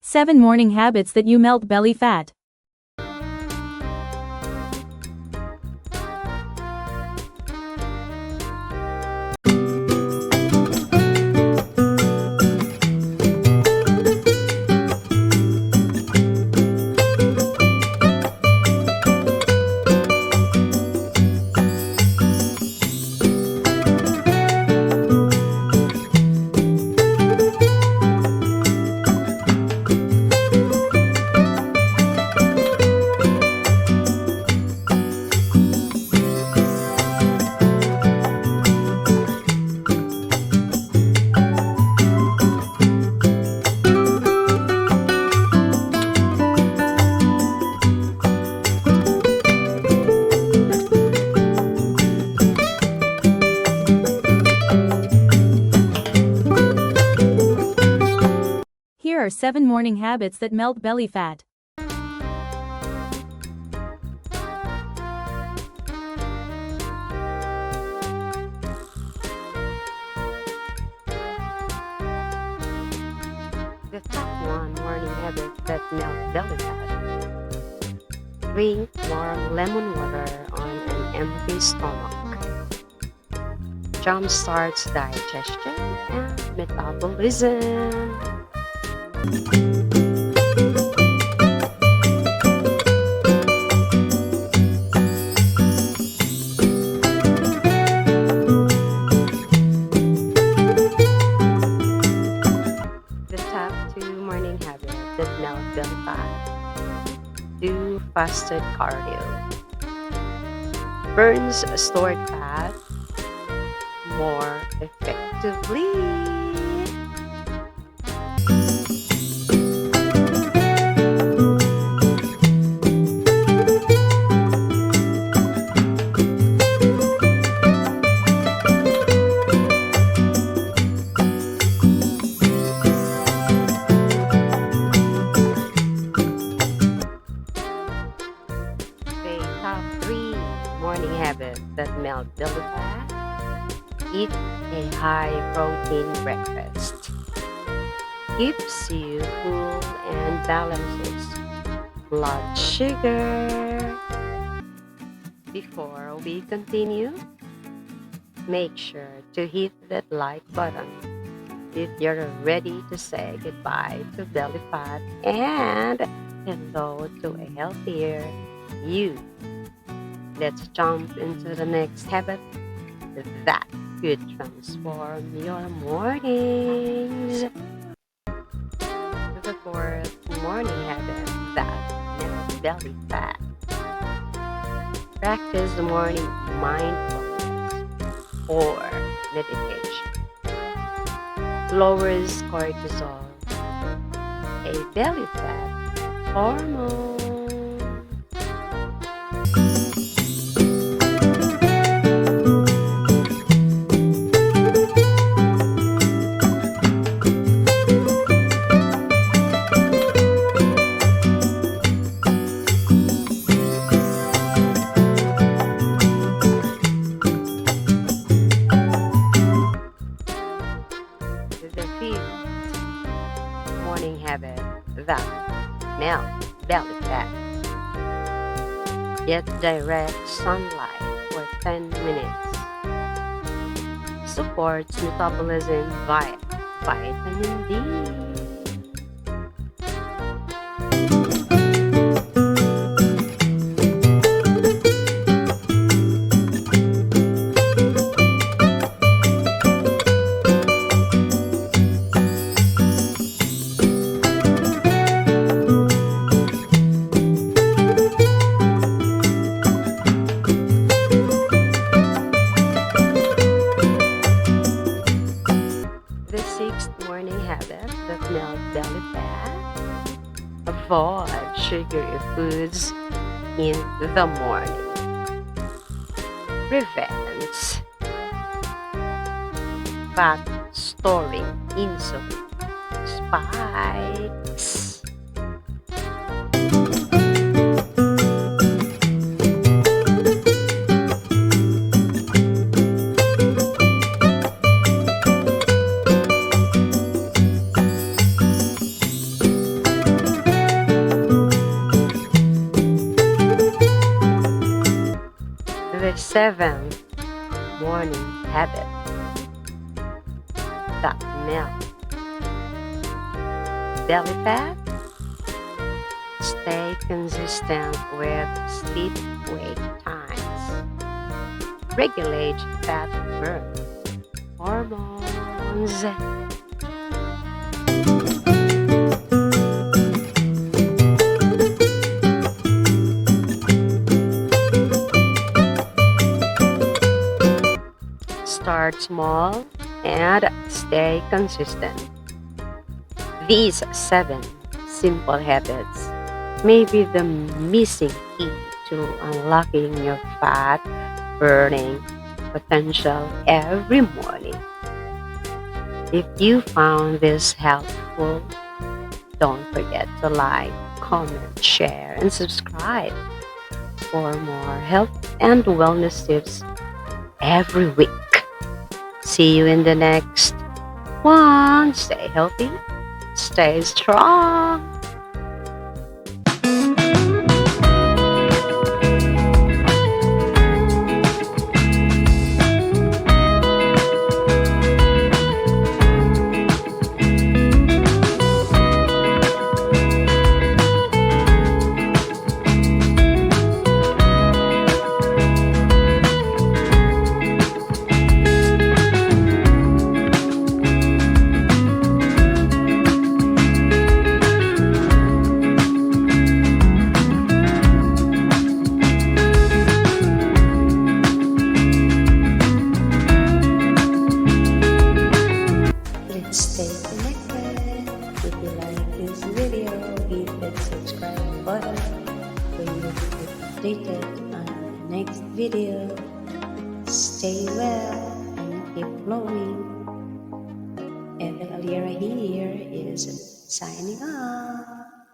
7 Morning Habits that you melt belly fat. Here are 7 morning habits that melt belly fat. The top 1 morning habit that melt belly fat. Drink warm lemon water on an empty stomach. Jumpstarts digestion and metabolism. The top 2 morning habits that melt belly fat. Do fasted cardio. Burns stored fat more effectively. The top 3 morning habits that melt belly fat. Eat a high-protein breakfast. Keeps you full and balances blood sugar. Before we continue, make sure to hit that like button if you're ready to say goodbye to belly fat and hello to a healthier you. Let's jump into the next habit that could transform your mornings. The 4th morning habit that melts belly fat. Practice the morning mindfulness or meditation. Lowers cortisol, a belly fat hormone. The 5th morning habit that melts belly fat. Get direct sunlight for 10 minutes. Supports metabolism via vitamin D. The 6th morning habit that melts belly fat. Avoid sugary foods in the morning. Prevents fat storing insulin spikes. Seventh morning habit that melt belly fat. Stay consistent with sleep-wake times. Regulate fat burn. Hormones. Start small and stay consistent. These 7 simple habits may be the missing key to unlocking your fat burning potential every morning. If you found this helpful, don't forget to like, comment, share, and subscribe for more health and wellness tips every week. See you in the next one. Stay healthy, stay strong. Let's stay connected. If you like this video, hit that subscribe button for you to get updated on the next video. Stay well and keep glowing. Ethel Allera here is signing off.